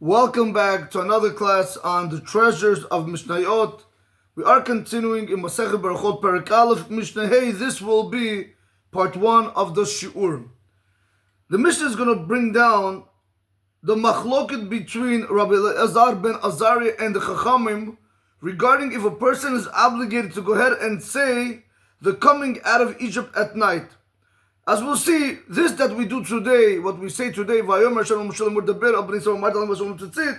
Welcome back to another class on the Treasures of Mishnayot. We are continuing in Masechet Berachot Perek Aleph Mishnah Hey. This will be part 1 of the Shi'ur. The Mishnah is going to bring down the machloket between Rabbi Elazar ben Azariah and the Chachamim regarding if a person is obligated to go ahead and say the coming out of Egypt at night. As we'll see, this that we do today, what we say today, ויאמר שלום שלום מדבר על בני ישראל ואמרת להם ושלום ציtzit,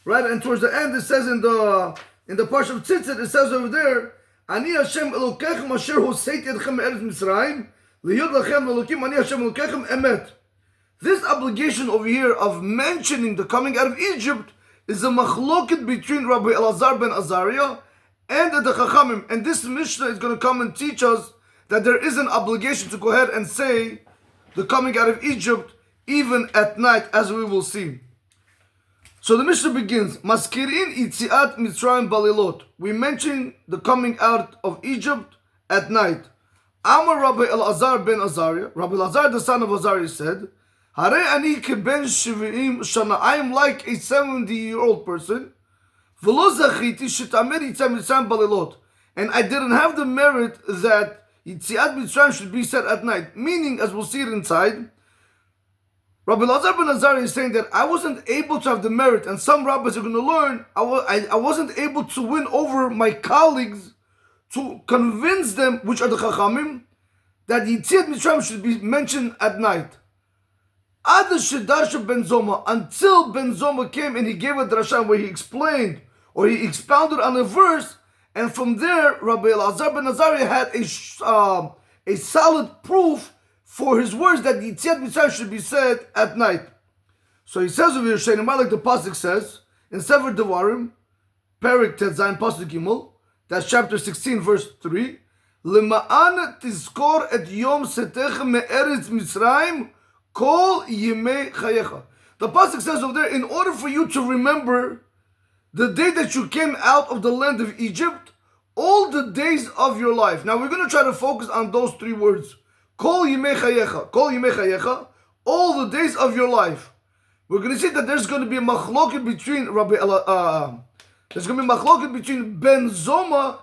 right? And towards the end, it says in the part of ציtzit, it says over there, אני השם אלוקיכם אשר הוצאתי אתכם מארץ מצרים, להיות לכם אלוקים, אני השם אלוקיכם אמת. This obligation over here of mentioning the coming out of Egypt is a machloket between Rabbi Elazar ben Azariah and the Chachamim. And this Mishnah is going to come and teach us that there is an obligation to go ahead and say the coming out of Egypt even at night, as we will see. So the Mishnah begins, Maskirin Yitziat Mitzrayim Balilot. We mention the coming out of Egypt at night. Amar Rabbi Elazar ben Azariah, Rabbi Elazar the son of Azariah said, Hare ani keben shivim shana. I am like a 70-year-old person. V'lo zachiti shetamer Yitziat Mitzrayim Balilot. And I didn't have the merit that Yitziat Mitzrayim should be said at night. Meaning, as we'll see it inside, Rabbi Elazar ben Azariah is saying that I wasn't able to have the merit, and some rabbis are going to learn, I wasn't able to win over my colleagues to convince them, which are the Chachamim, that Yitziat Mitzrayim should be mentioned at night. Ad Shedarsha ben Zoma, until Ben Zoma came and he gave a drasha where he explained, or he expounded on a verse, and from there, Rabbi Elazar ben Azariah had a solid proof for his words that Yitziat Mitzrayim should be said at night. So he says over here, Sheinamar, like the pasuk says in Sefer Devarim, Perek Tetzayin pasuk Gimel, that's chapter 16, verse 3. Lema'an tizkor et yom setechem me'eretz Mitzrayim kol yimei chayecha. The pasuk says over there, in order for you to remember the day that you came out of the land of Egypt, all the days of your life. Now we're going to try to focus on those three words. Kol yimei chayecha, all the days of your life. We're going to see that there's going to be a machloket between Ben Zoma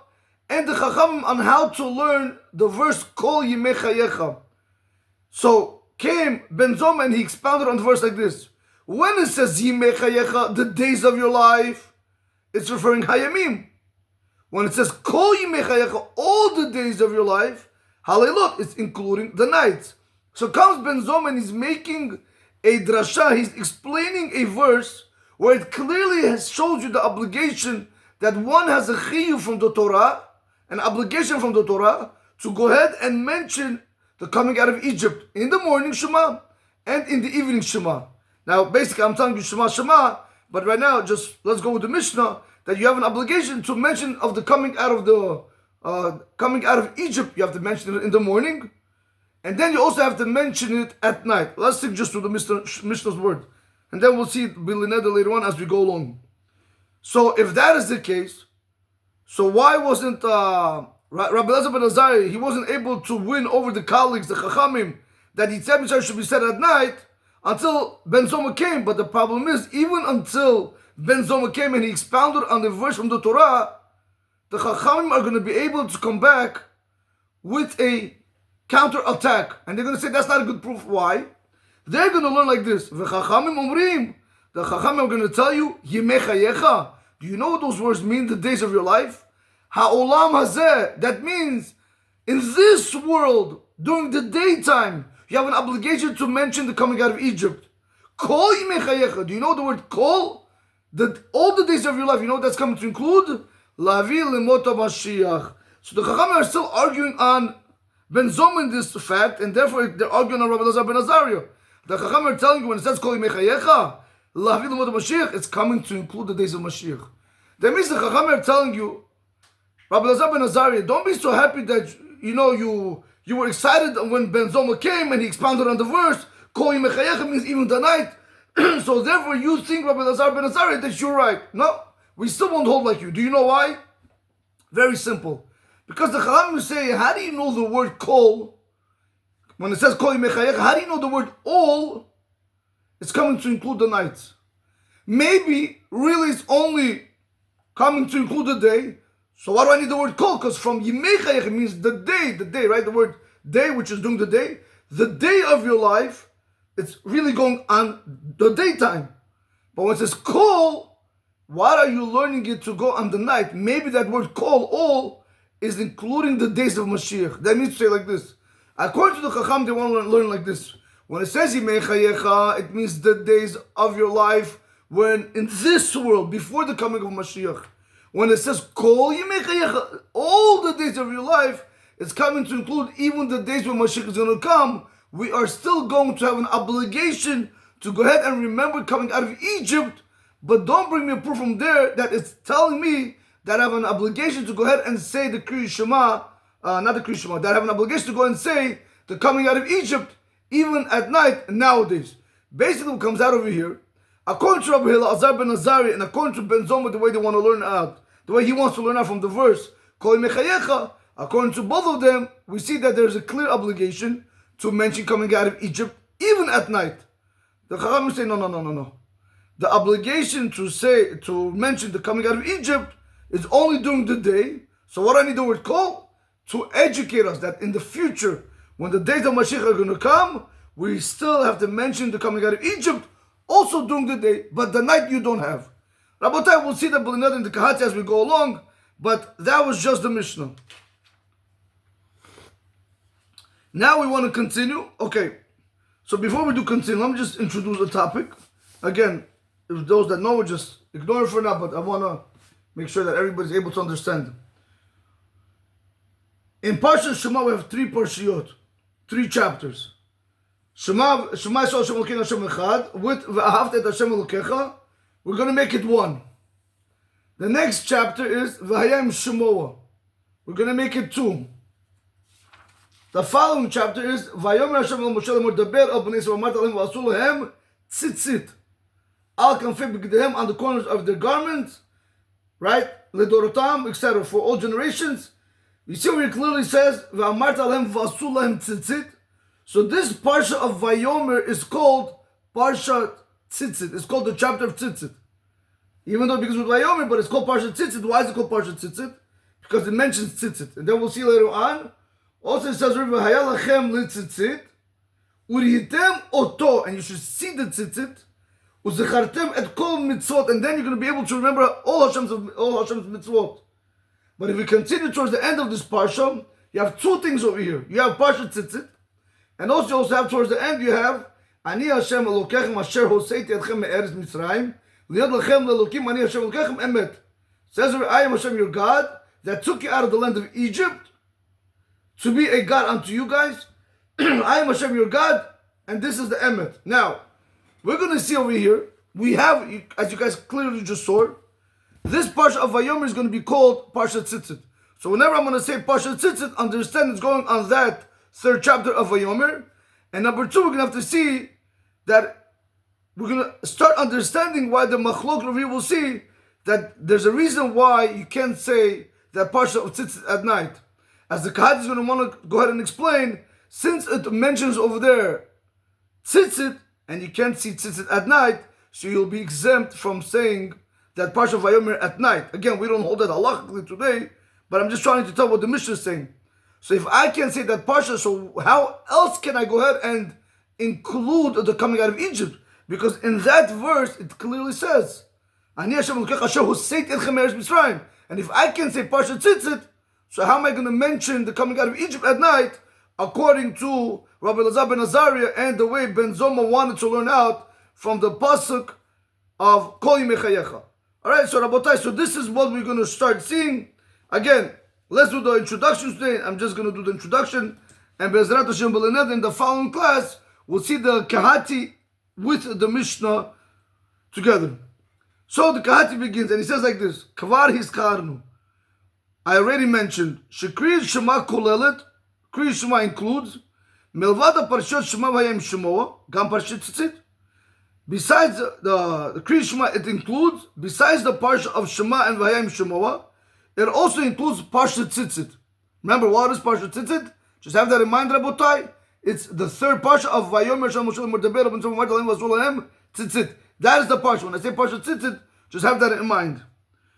and the Chachamim on how to learn the verse Kol yimei chayecha. So came Ben Zoma and he expounded on the verse like this. When it says yimei chayecha, the days of your life, it's referring hayamim. When it says kol yimei chayecha, all the days of your life, halelot, it's including the nights. So comes Ben Zoma and he's making a drasha, he's explaining a verse where it clearly shows you the obligation that one has a chiyuv from the Torah, an obligation from the Torah, to go ahead and mention the coming out of Egypt in the morning Shema and in the evening Shema. Now basically I'm telling you Shema, but right now, just let's go with the Mishnah, that you have an obligation to mention of the coming out of Egypt. You have to mention it in the morning, and then you also have to mention it at night. Let's stick just to the Mishnah's word, and then we'll see it later on as we go along. So if that is the case, so why wasn't Rabbi Elazar ben Azariah, he wasn't able to win over the colleagues, the Chachamim, that Yitziat Mitzrayim should be said at night, until Ben Zoma came? But the problem is, even until Ben Zoma came and he expounded on the verse from the Torah, the Chachamim are going to be able to come back with a counter-attack. And they're going to say, that's not a good proof. Why? They're going to learn like this. V'chachamim omrim. The Chachamim are going to tell you, Yimei chayecha. Do you know what those words mean, the days of your life? Ha'olam hazeh. That means, in this world, during the daytime, you have an obligation to mention the coming out of Egypt. Kol yimei chayecha. Do you know the word kol? That all the days of your life, you know what that's coming to include? Lavi lemota Mashiach. So the Chachamim are still arguing on Ben Zoma in this fact, and therefore they're arguing on Rabbi Elazar ben Azariah. The Chachamim are telling you when it says kol yimei chayecha, lavi lemota Mashiach, it's coming to include the days of Mashiach. That means the Chachamim are telling you, Rabbi Elazar ben Azariah, don't be so happy that you were excited when Ben Zoma came and he expounded on the verse, Kol yimei chayecha means even the night. So therefore you think, Rabbi Elazar ben Azariah, that you're right. No, we still won't hold like you. Do you know why? Very simple. Because the Chachamim say, how do you know the word kol? When it says Kol yimei chayecha, how do you know the word all is coming to include the nights? maybe really it's only coming to include the day. So why do I need the word kol? Because from Yimei Chayech means the day, right? The word day, which is during the day of your life, it's really going on the daytime. But when it says kol, why are you learning it to go on the night? Maybe that word kol, all, is including the days of Mashiach. That means to say like this. According to the Chacham, they want to learn like this. When it says Yimei Chayecha, it means the days of your life when in this world, before the coming of Mashiach. When it says Kol Yimei Chayecha, all the days of your life, it's coming to include even the days when Mashiach is going to come. We are still going to have an obligation to go ahead and remember coming out of Egypt, but don't bring me a proof from there that it's telling me that I have an obligation to go ahead and say the Kriya Shema, not the Kriya Shema, that I have an obligation to go and say the coming out of Egypt, even at night nowadays. Basically what comes out over here, according to Rabbi Azar ben Azari and according to Ben Zoma, the way they want to learn out, the way he wants to learn out from the verse, Kol Mechayecha, according to both of them, we see that there's a clear obligation to mention coming out of Egypt, even at night. The Chachamim say, no. The obligation to mention the coming out of Egypt is only during the day. So what do I need the word kol? To educate us that in the future, when the days of Mashiach are going to come, we still have to mention the coming out of Egypt, also during the day, but the night you don't have. Rabotai, we'll see that in the Kahati as we go along, but that was just the Mishnah. Now we want to continue. Okay, so before we do continue, let me just introduce a topic. Again, if those that know, just ignore it for now, but I want to make sure that everybody's able to understand. In Parshat Shema, we have 3 parshiyot, 3 chapters. Shema Yisrael Hashem Elokeinu Hashem Echad, with V'ahavta et Hashem Elokecha, we're going to make it 1. The next chapter is V'hayim Shemoah. We're going to make it 2. The following chapter is Vayomer Hashem El Moshe Lemor Daber El Bnei Yisrael Amart Aleim V'asu Lehem Tzitzit Al Kanfei B'Gdehem, on the corners of their garments, right? Ledorotam, etc. for all generations. You see where it clearly says V'amart Aleim V'asu Lehem Tzitzit. So this parsha of Vayomer is called Parsha Tzitzit. It's called the chapter of Tzitzit. Even though it begins with Vayomer, but it's called Parsha Tzitzit. Why is it called Parsha Tzitzit? Because it mentions Tzitzit. And then we'll see later on. Also it says, V'hayalachem litzitzit, urihitem oto, and you should see the tzitzit, uzechartem et kol mitzvot, and then you're going to be able to remember all Hashem's mitzvot. But if we continue towards the end of this parsha, you have 2 things over here. You have Parsha Tzitzit, and also you also have towards the end, you have Ani Hashem Elokechem asher hoseiti etchem me'eretz Mitzrayim, liad lachem lelokim Ani Hashem Elokechem emet. Says, I am Hashem your God, that took you out of the land of Egypt, to be a God unto you guys. I am Hashem your God, and this is the emet. Now, we're going to see over here, we have, as you guys clearly just saw, this Parsha of Vayomer is going to be called Parsha Tzitzit. So whenever I'm going to say Parsha Tzitzit, understand it's going on that 3rd chapter of Vayomer. And number 2, we're going to have to see that we're going to start understanding why the Machlok over here will see that there's a reason why you can't say that Parsha of Tzitzit at night. As the Kahati is going to want to go ahead and explain, since it mentions over there Tzitzit, and you can't see Tzitzit at night, so you'll be exempt from saying that Parsha Vayomer at night. Again, we don't hold that halachically today, but I'm just trying to tell what the Mishnah is saying. So if I can't say that Parsha, so how else can I go ahead and include the coming out of Egypt? Because in that verse, it clearly says, Ani Hashem Elokecha asher hoseiti etchem me'eretz Mitzrayim. And if I can say Parsha Tzitzit, so how am I going to mention the coming out of Egypt at night, according to Rabbi Elazar ben Azariah and the way Ben Zoma wanted to learn out from the pasuk of Kol Yimei Chayecha? Alright, so Rabotai, so this is what we're going to start seeing. Again, let's do the introduction today. I'm just going to do the introduction. And Be'ezrat Hashem in the following class, we'll see the Kahati with the Mishnah together. So the Kahati begins, and he says like this, Kvar Hizkarnu. I already mentioned, Shekriya Shema Kolelet, Kriya Shema includes, Milvada Parshot Shema Vayim Shemoah, Gam Parshat Tzitzit. Besides the Kriya Shema, it includes, besides the Parsha of Shema and Vayim Shemoah, it also includes Parshat Tzitzit. Remember, what is Parshat Tzitzit? Just have that in mind, Rabotai. It's the 3rd Parsha of Vayomer Hashem Moshe Lemor Daber El Bnei Yisrael Amart Aleim V'asu Lehem Tzitzit. That is the parsha. When I say parsha tzitzit, just have that in mind.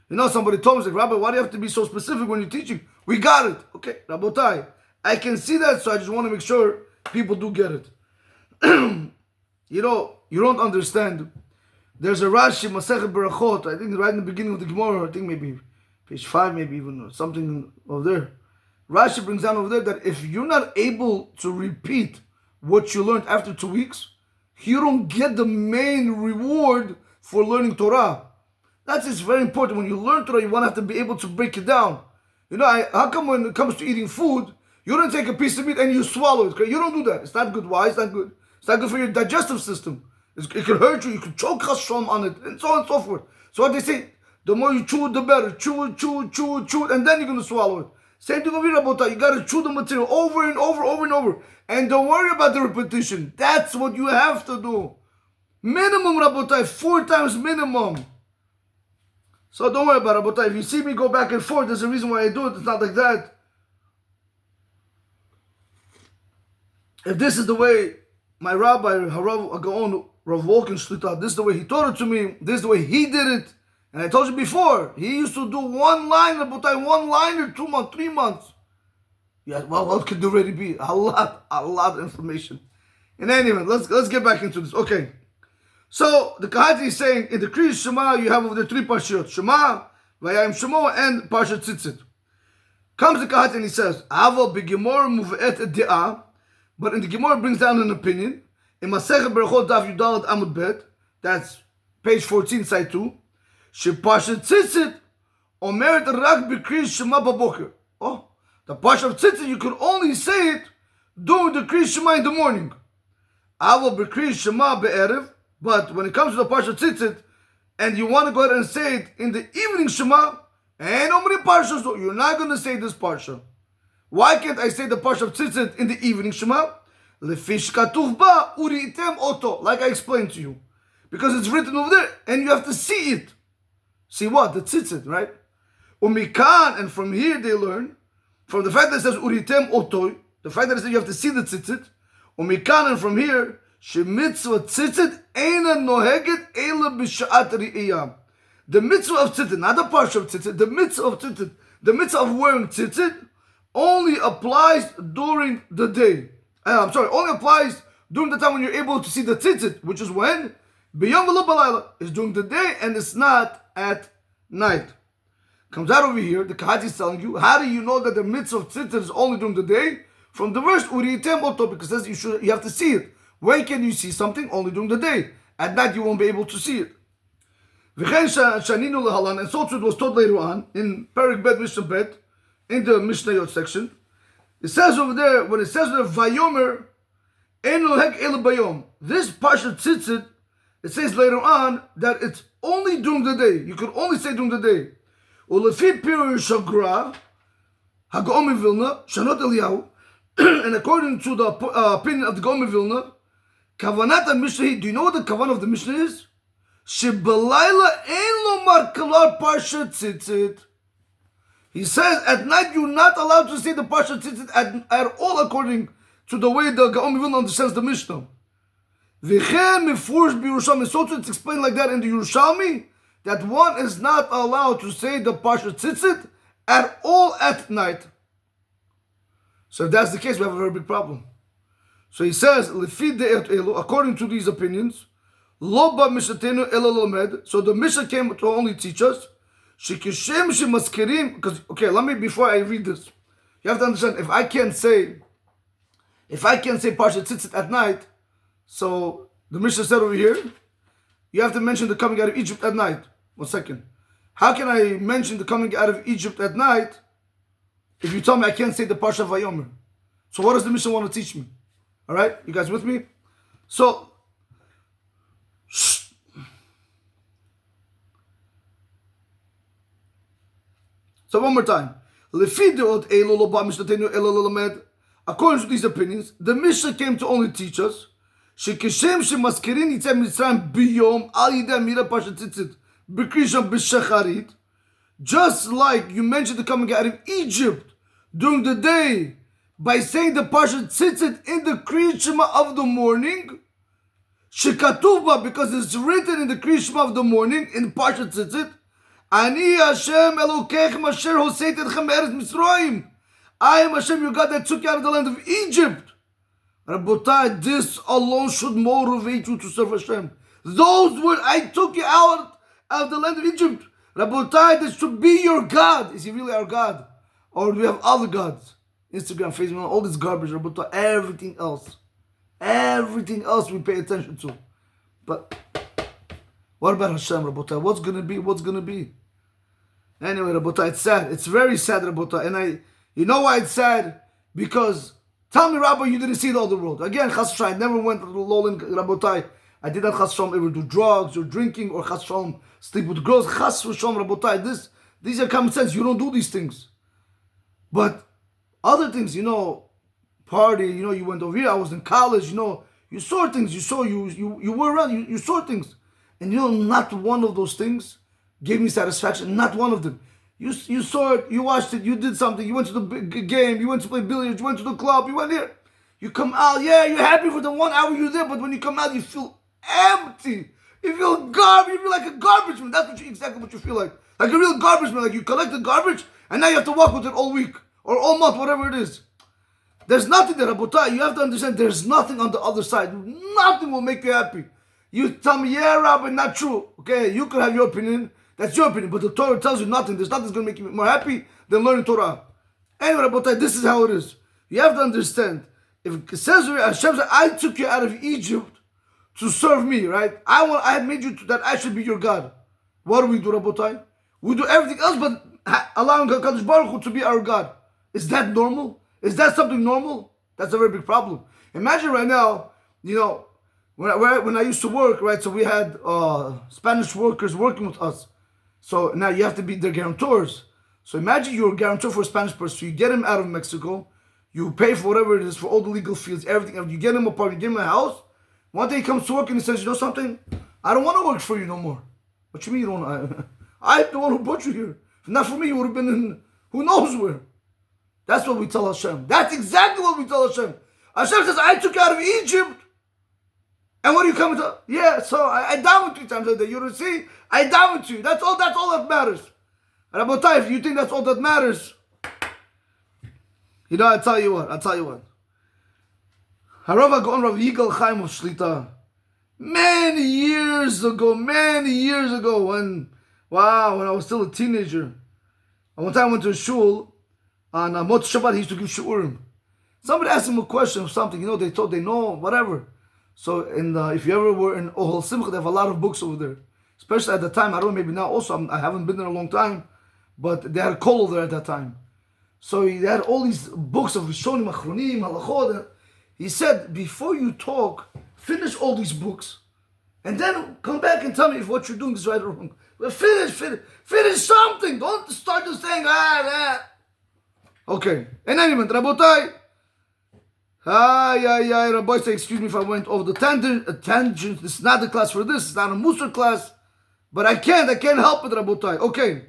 You know, somebody told me, like, Rabbi, why do you have to be so specific when you're teaching? We got it. Okay, Rabotai. I can see that, so I just want to make sure people do get it. You know, you don't understand. There's a Rashi, Masechet Berachot, I think right in the beginning of the Gemara, I think maybe page 5, maybe even something over there. Rashi brings down over there that if you're not able to repeat what you learned after 2 weeks, you don't get the main reward for learning Torah. That's just very important. When you learn Torah, you want to have to be able to break it down. You know, how come when it comes to eating food, you don't take a piece of meat and you swallow it? You don't do that. It's not good. Why? It's not good. It's not good for your digestive system. It can hurt you. You can choke chashram on it, and so on and so forth. So what they say, the more you chew it, the better. Chew it, and then you're going to swallow it. Same thing over here about that. You got to chew the material over and over. And don't worry about the repetition. That's what you have to do. Minimum, Rabotai, 4 times minimum. So don't worry about it, Rabotai. If you see me go back and forth, there's a reason why I do it. It's not like that. If this is the way my rabbi, Harav Agaon, Rav Wolkenschlitter, this is the way he taught it to me, this is the way he did it. And I told you before, he used to do one line, Rabotai, 1 liner, 2 months, 3 months. Yeah, well, what could there already be? A lot of information. And anyway, let's get back into this. Okay. So the Kahati is saying in the Kriya Shema you have over there 3 parshiyot: Shema, Vayayim Shemo, and Parshat Tzitzit. Comes the Kahati and he says, Avo b'Gemor muve'et de'ah, but in the Gemara brings down an opinion. In Masechet Berachot Daf Yudalad Amud Bet, that's page 14, side 2. She Parshat Tzitzit omeret rak b'Kriya Shema baboker. Oh, the Parshat of Tzitzit you could only say it during the Kriya Shema in the morning. Avo b'Kriya Shema be'erev. But when it comes to the Parsha Tzitzit, and you want to go ahead and say it in the evening Shema, and how many Parshas do you're not going to say this Parsha? Why can't I say the Parsha of Tzitzit in the evening Shema? Lefish katuv ba uri'item oto, like I explained to you. Because it's written over there, and you have to see it. See what? The Tzitzit, right? Umikan, and from here they learn, from the fact that it says uri'item oto, the fact that it says you have to see the Tzitzit, Umikan, and from here, Shemitzvah tzitzit eina noheget ela b'sha'at ri'iyah. The mitzvah of tzitzit, not the parsha of tzitzit, the mitzvah of tzitzit, the mitzvah of wearing tzitzit only applies during the day. Only applies during the time when you're able to see the tzitzit, which is when? B'yom v'lo b'layla. It's during the day and it's not at night. Comes out over here, the Kahati is telling you, how do you know that the mitzvah of tzitzit is only during the day? From the verse, Uri'item oto, because it says you have to see it. When can you see something? Only during the day. At night you won't be able to see it. And so it was taught later on in Perek Bet Mishna Bet, in the Mishnayot section. It says over there, when it says there, Vayomer, this Parshat Tzitzit, it says later on that it's only during the day. You could only say during the day. And according to the opinion of the Gaon Vilna, Kavanat Mishnah, do you know what the Kavan of the Mishnah is? Shebelayla ein lomar kalar Parsha Tzitzit. He says at night you're not allowed to say the Parsha Tzitzit at all, according to the way the Gaon Vilna understands the Mishnah. V'chen mifurish b'Yerushalmi. So it's explained like that in the Yerushalmi, that one is not allowed to say the Parsha Tzitzit at all at night. So if that's the case, we have a very big problem. So he says, according to these opinions, so the Mishnah came to only teach us, because, before I read this, you have to understand, if I can't say Parshat Tzitzit at night, so the Mishnah said over here, you have to mention the coming out of Egypt at night. 1 second. How can I mention the coming out of Egypt at night if you tell me I can't say the Parsha of Vayomer? So what does the Mishnah want to teach me? All right, you guys with me? So, one more time. According to these opinions, the Mishnah came to only teach us just like you mentioned the coming out of Egypt during the day by saying the Parshat Tzitzit in the Kriya Shema of the morning, Shekatuva, because it's written in the Krishma of the morning, in Parshat Tzitzit, Ani Hashem Elokeichem asher hoseit etchem me'eretz Mitzrayim. I am Hashem, your God, that took you out of the land of Egypt. Rabotai, this alone should motivate you to serve Hashem. Those words, I took you out of the land of Egypt. Rabotai, this should be your God. Is He really our God? Or do we have other gods? Instagram, Facebook, all this garbage, Rabotai, everything else we pay attention to. But what about Hashem, Rabotai? What's going to be? What's going to be? Anyway, Rabotai, it's sad. It's very sad, Rabotai. And you know why it's sad? Because, tell me, Rabbi, you didn't see the other world. Again, Chas v'shalom, I never went to the Lolin, Rabotai. I did not Chas v'shalom ever do drugs or drinking or Chas v'shalom sleep with girls. Chas v'shalom, Rabotai, these are common sense. You don't do these things. But other things, party, you went over here, I was in college, you saw things, you were around, you saw things. And not one of those things gave me satisfaction, not one of them. You saw it, you watched it, you did something, you went to the big game, you went to play billiards, you went to the club, you went here. You come out, yeah, you're happy for the 1 hour you're there, but when you come out, you feel empty. You feel garbage, you feel like a garbage man. That's exactly what you feel like. Like a real garbage man, like you collect the garbage, and now you have to walk with it all week, or all month, whatever it is. There's nothing there, Rabotai. You have to understand there's nothing on the other side. Nothing will make you happy. You tell me, yeah, Rabbi, not true. Okay, you can have your opinion. That's your opinion. But the Torah tells you nothing. There's nothing that's going to make you more happy than learning Torah. Anyway, Rabotai, this is how it is. You have to understand. If it says, Hashem said, I took you out of Egypt to serve me, right? I had made you that I should be your God. What do, Rabotai? We do everything else but allowing HaKadosh Baruch Hu to be our God. Is that normal? Is that something normal? That's a very big problem. Imagine right now, when I used to work, right? So we had Spanish workers working with us. So now you have to be their guarantors. So imagine you're a guarantor for a Spanish person. So you get him out of Mexico. You pay for whatever it is, for all the legal fees, everything. You get him a apartment, you get him a house. One day he comes to work and he says, you know something? I don't want to work for you no more. What you mean you don't want to? I'm the one who brought you here. If not for me, you would have been in who knows where. That's what we tell Hashem. That's exactly what we tell Hashem. Hashem says, I took you out of Egypt. And what are you coming to? Yeah, so I died with you 3 times a day. You don't see? I died with you. That's all that matters. And Rabotai, if you think that's all that matters, I'll tell you what. Harav HaGaon Rav Yigal Chaim of Shlita, many years ago, when I was still a teenager, and one time I went to a shul, on Mot Shabbat, he used to give shiurim. Somebody asked him a question or something, they know, whatever. So, if you ever were in Ohel Simcha, they have a lot of books over there. Especially at the time, I don't know, maybe now also, I haven't been there a long time, but they had a kol there at that time. So he had all these books of Rishonim, Achronim, Halachot. He said, before you talk, finish all these books, and then come back and tell me if what you're doing is right or wrong. But finish something. Don't start just saying, Okay. In any event, Rabotai. Rabbi say, excuse me if I went over the tangent. This is not the class for this. It's not a Musar class. But I can't help it, Rabotai. Okay.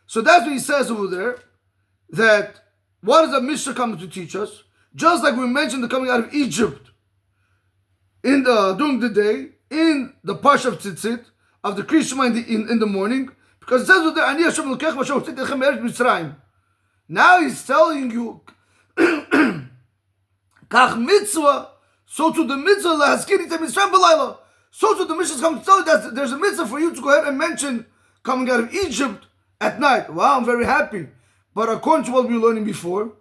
So that's what he says over there. That what is the Mishna coming to teach us? Just like we mentioned the coming out of Egypt during the day, in the Parsha of Tzitzit, of the Krishma in the morning, because it says over there, Ani Hashem Elokeichem asher hoseit etchem me'eretz Mitzrayim. Now he's telling you, Kach mitzvah, so to the mitzvah, lahazkir item Mitzrayim b'layla. So to the Mishnah is coming to tell you that there's a mitzvah for you to go ahead and mention coming out of Egypt at night. Wow, I'm very happy. But according to what we were learning before,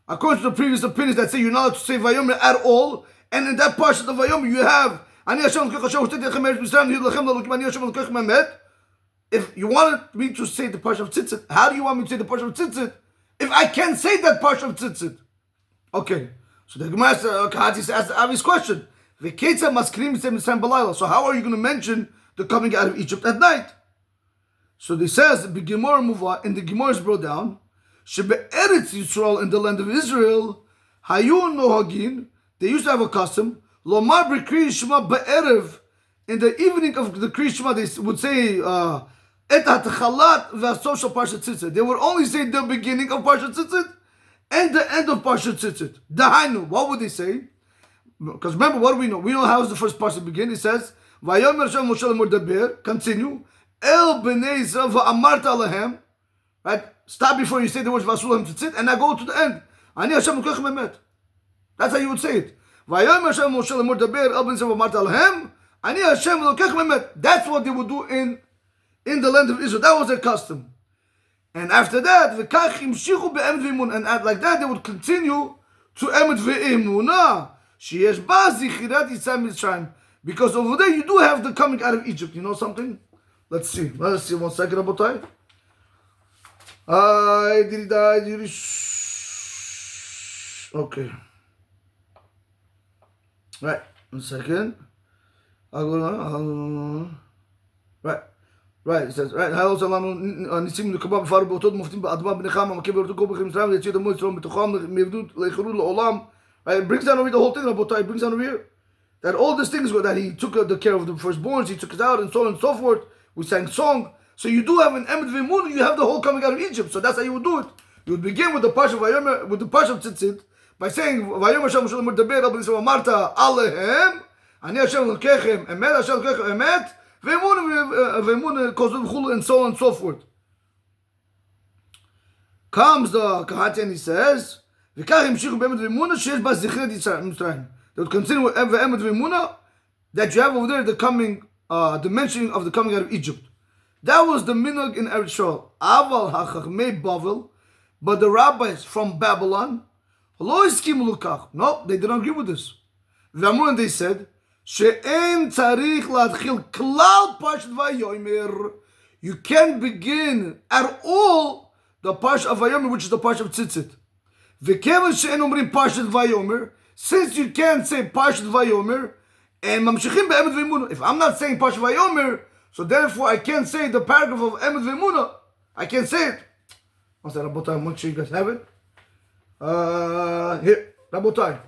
according to the previous opinions that say you're not allowed to say Vayomer at all, and in that part of the Vayomer you have, Ani Hashem Elokeichem asher hoseit etchem me'eretz Mitzrayim v'yidlechem la'elokim Ani Hashem Elokeichem emet. If you wanted me to say the Parsha of Tzitzit, how do you want me to say the Parsha of Tzitzit if I can't say that Parsha of Tzitzit? Okay. So the Gemara asks the obvious question. So how are you going to mention the coming out of Egypt at night? So they says, in the Gemara is brought down, Eretz Yisrael, in the land of Israel, Hayun Nohagin, they used to have a custom, Lomar B'Kri Shema Ba'erev, in the evening of the Kri Shema, they would say, Et HaTchalat V'Asov Shel Parshat Tzitzit. They would only say the beginning of Parshat Tzitzit and the end of Parshat Tzitzit. Dahainu, what would they say? Because remember, what do we know? We know how does the first parsha begin. It says, "Vayomer Hashem Moshe ledaber." Continue. El bnei Yisrael va'amarta alehem. Right? Stop before you say the words "Vasulam tzitzit," and now go to the end. Ani Hashem lokechem emet. That's how you would say it. Vayomer Hashem Moshe ledaber. El bnei Yisrael va'amarta alehem. Ani Hashem lokechem emet. That's what they would do in the land of Israel. That was their custom. And after that, v'kach imshichu be'emet v'emunah, and like that they would continue to emet v'emunah. Sheyesh ba zichirat Yitzhak Mitzrayim. Because over there you do have the coming out of Egypt. You know something? Let's see. 1 second, Rabotai. Okay. Right. 1 second. Right. It says, right. Hello, Salanu. Nisim Lukabab Faru Botod Muftim Adma Benecham, Makibur to go with him, Travel, Yet the Muslim, Betocham, Mevdut, Lechurul Olam. Right. It brings down over the whole thing, Rabotai. It brings down over here that all these things that he took the care of the firstborns, he took it out, and so on and so forth. We sang song. So you do have an Emet V'Emunah, you have the whole coming out of Egypt. So that's how you would do it. You would begin with the Parsha of Vayomer, with the Parsha of Tzitzit, by saying, Vayomer Hashem Moshe ledaber, El bnei Yisrael va'amarta alehem, Ani Hashem lokechem emet, Hashem lokechem emet, V'Emunah kozul v'chulu, and so on and so forth. Comes the Kahati and he says, V'kach imshichu be'emet V'Emunah, sheyesh ba zichret Mitzrayim. They would continue with Emet V'Emunah, that you have over there the coming, the mentioning of the coming out of Egypt. That was the minhag in Eretz Yisrael. Aval hachachmei Bavel, but the rabbis from Babylon, lo iskim lukach. No, they didn't agree with this. V'amru, and they said, she'en tzarich latchil klal parshat Vayomer. You can't begin at all the parsha of Vayomer, which is the parsha of Tzitzit. V'kevan she'en omrim parshat Vayomer. Since you can't say parshat Vayomer, and mamshechim be'emet V'Emunah. If I'm not saying parshat Vayomer, so therefore I can't say the paragraph of Emet V'Emunah. I can't say it. I'll say, Rabotai, make sure you guys have it. Here, Rabotai.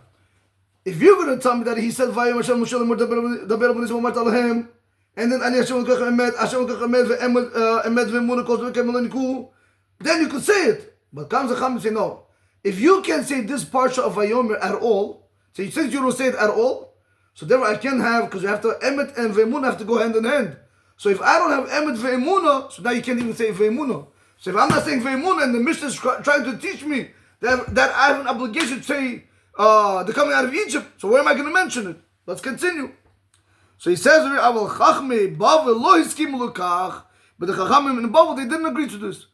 If you're going to tell me that he said, Vayomer Hashem Moshe ledaber b'nei Yisrael va'amarta alehem, and then Ani Hashem lokechem emet, Hashem lokechem emet, Emet V'Emunah kozul v'kem l'niku, then you could say it. But comes the Chacham and say, no. If you can't say this parsha of Vayomer at all, so since you don't say it at all, so therefore I can't have, because you have to, Emet and V'Emunah have to go hand in hand. So if I don't have Emet V'Emunah, so now you can't even say V'Emunah. So if I'm not saying V'Emunah and the Mishna is trying to teach me that I have an obligation to say the coming out of Egypt, so where am I going to mention it? Let's continue. So he says, Aval Chachmei Bavel lo hiskim lukach, but the Chachamim in Bavel, they didn't agree to this.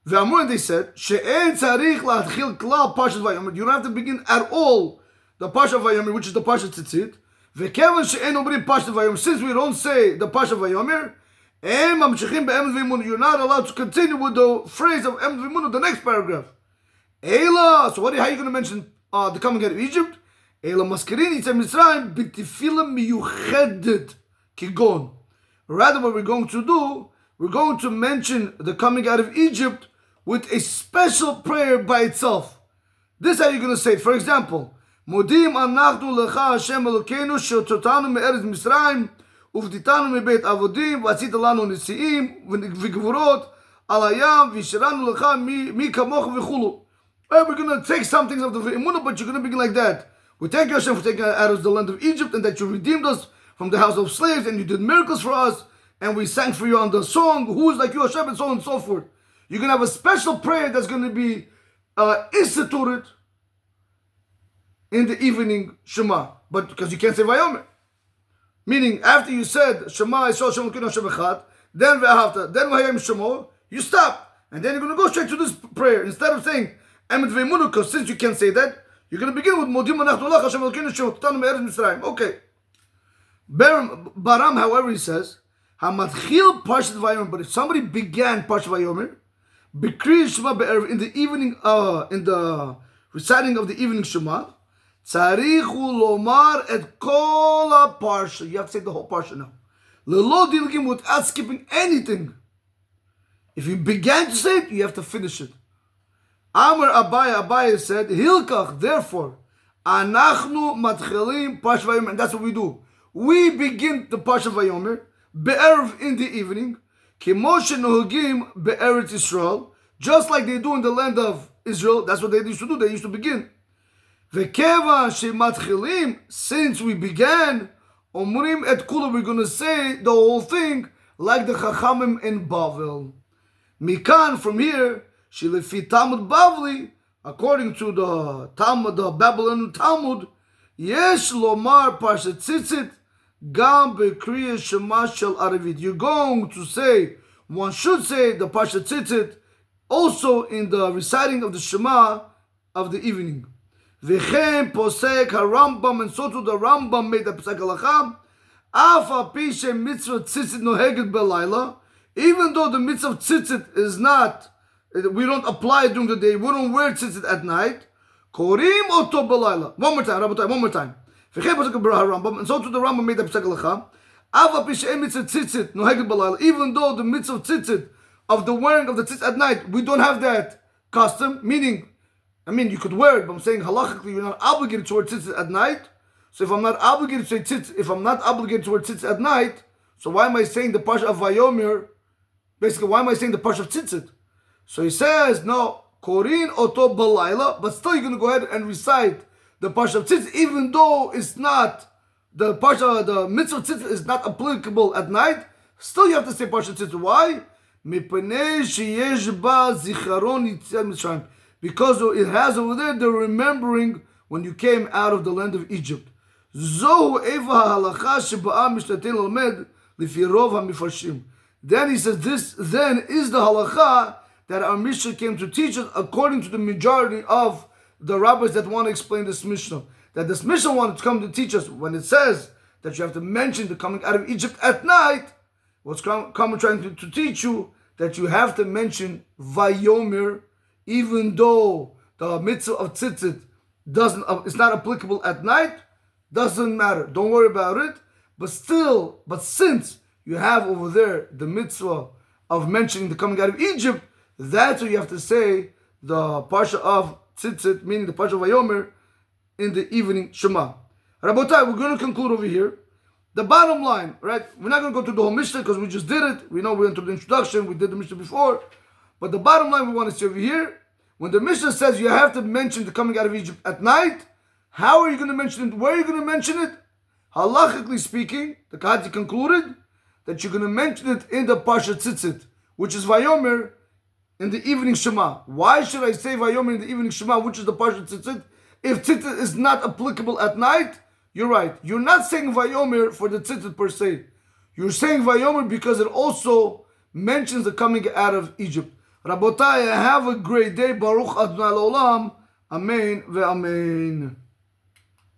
V'amru, and they said, she'en tzarich latchil klal parshat Vayomer. You don't have to begin at all the parsha of Vayomer, which is the parsha Tzitzit. V'kevan she'en omrim parshat Vayomer. Since we don't say the parsha of Vayomer, you're not allowed to continue with the phrase of Emet V'Emunah, the next paragraph. Eila, so how are you going to mention the coming out of Egypt? Eila maskirin Yitzhak Mitzrayim b'tefillah miyuchedet kigon. Rather, what we're going to do, we're going to mention the coming out of Egypt with a special prayer by itself. This is how you're going to say it. For example, Modim anachnu lecha Hashem Elokeinu she'hototanu me'eretz Mitzrayim ופדיתנו מבית עבודים, ועשית לנו נשיאים וגבורות על הים, וישרנו לך מי כמוך וכולו. We're going to take some things of the V'Emunah, but you're going to begin like that. We thank you, Hashem, for taking us out of the land of Egypt, and that you redeemed us from the house of slaves, and you did miracles for us, and we sang for you on the song, who is like you, Hashem, and so on and so forth. You're going to have a special prayer that's going to be instituted in the evening Shema, but because you can't say Vayomer. Meaning, after you said Shema Yisrael Shem Elokeinu Hashem Echad, then Ve'ahavta, then V'hayim Shemo, you stop, and then you're going to go straight to this prayer instead of saying Emet V'Emunah, because since you can't say that, you're going to begin with Modim Anachnu Lach Hashem Elokeinu She'hototanu me'eretz Mitzrayim. Okay. Baram, however, he says Hamatchil Parshat Vayomer. But if somebody began Parshat Vayomer, B'kri Shema Be'erev, in the evening, in the reciting of the evening Shema, Tzarichu lomar et kol parsha. You have to say the whole parsha now. Lelo dilgim, without skipping anything. If you began to say it, you have to finish it. Amar Abaye said, Hilkach, therefore, anachnu matchelim parsha Vayomer. And that's what we do. We begin the parsha Vayomer, be'erev, in the evening, kimo shenuhagim be'eretz Yisrael, just like they do in the land of Israel. That's what they used to do. They used to begin. וכיוון שמתחילים, since we began, אומרים את כולו, we're going to say the whole thing like the Chachamim in Bavel. מכאן, from here, שלפי תלמוד בבלי, according to the Talmud, the Babylonian Talmud, יש לומר פרשת ציצית גם בקריאת שמע של ערבית. You're going to say, one should say the פרשת ציצית also in the reciting of the Shema of the evening. וכן פוסק הרמב"ם, and so to the Rambam made the פסק הלכה, אף על פי שמצוות ציצית נוהגת בלילה, even though the mitzvah of tzitzit is not, we don't apply it during the day, we don't wear tzitzit at night, קוראים אותו בלילה. One more time, רבותיי, one more time. וכן פוסק הרמב"ם, and so to the Rambam made the פסק הלכה, אף על פי שאין מצוות ציצית נוהגת בלילה, even though the mitzvah of tzitzit, of the wearing of the tzitzit at night, we don't have that custom, meaning, I mean, you could wear it, but I'm saying halachically you're not obligated to wear tzitzit at night. So if I'm not obligated to say tzitzit, if I'm not obligated to wear tzitzit at night, so why am I saying the parsha of Vayomer? Basically, why am I saying the parsha of tzitzit? So he says, no, korin oto balayla, but still you're going to go ahead and recite the parsha of tzitzit, even though it's not, the parsha, the mitzvah of tzitzit is not applicable at night, still you have to say parsha of tzitzit. Why? מפני שיש בה זיכרון יציאת מצרים. Because it has over there the remembering when you came out of the land of Egypt. זוהו איבה ההלכה שבאה משנתנו ללמד לפי רוב המפרשים. Then he says, this then is the halacha that our Mishnah came to teach us according to the majority of the rabbis that want to explain this Mishnah. That this Mishnah wanted to come to teach us when it says that you have to mention the coming out of Egypt at night. What's coming trying to teach you that you have to mention Vayomer, even though the mitzvah of tzitzit it's not applicable at night, doesn't matter. Don't worry about it. But since you have over there the mitzvah of mentioning the coming out of Egypt, that's what you have to say the parsha of tzitzit, meaning the parsha of Vayomer, in the evening Shema. Rabotai, we're going to conclude over here. The bottom line, right? We're not going to go through the whole Mishnah because we just did it. We know we went through the introduction. We did the Mishnah before. But the bottom line we want to see over here, when the Mishnah says you have to mention the coming out of Egypt at night, how are you going to mention it? Where are you going to mention it? Halachically speaking, the Kahati concluded that you're going to mention it in the Parsha Tzitzit, which is Vayomer, in the evening Shema. Why should I say Vayomer in the evening Shema, which is the Parsha Tzitzit, if Tzitzit is not applicable at night? You're right. You're not saying Vayomer for the Tzitzit per se. You're saying Vayomer because it also mentions the coming out of Egypt. Rabotai, have a great day. Baruch Adonai L'olam. Amen ve'amen.